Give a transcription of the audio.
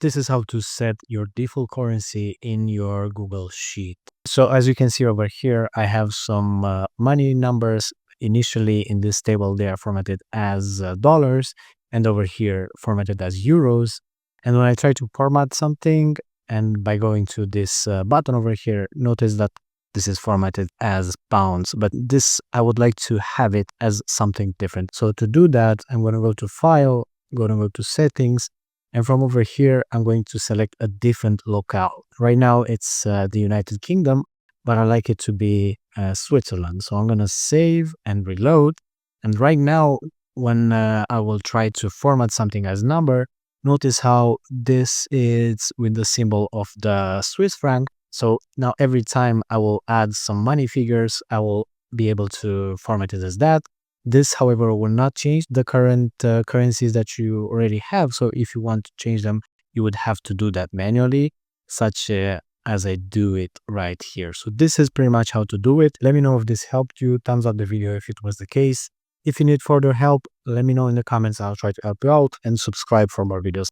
this is how to set your default currency in your Google Sheet. So as you can see over here, I have some money numbers. Initially in this table, they are formatted as dollars, and over here formatted as euros. And when I try to format something, and by going to this button over here, notice that this is formatted as pounds, but this, I would like to have it as something different. So to do that, I'm going to go to File, going to go to Settings, and from over here, I'm going to select a different locale. Right now, it's the United Kingdom, but I like it to be Switzerland. So I'm going to save and reload. And right now, when I will try to format something as number, notice how this is with the symbol of the Swiss franc. So now every time I will add some money figures, I will be able to format it as that. This, however, will not change the current currencies that you already have. So if you want to change them, you would have to do that manually, such as I do it right here. So this is pretty much how to do it. Let me know if this helped you. Thumbs up the video if it was the case. If you need further help, let me know in the comments. I'll try to help you out, and subscribe for more videos.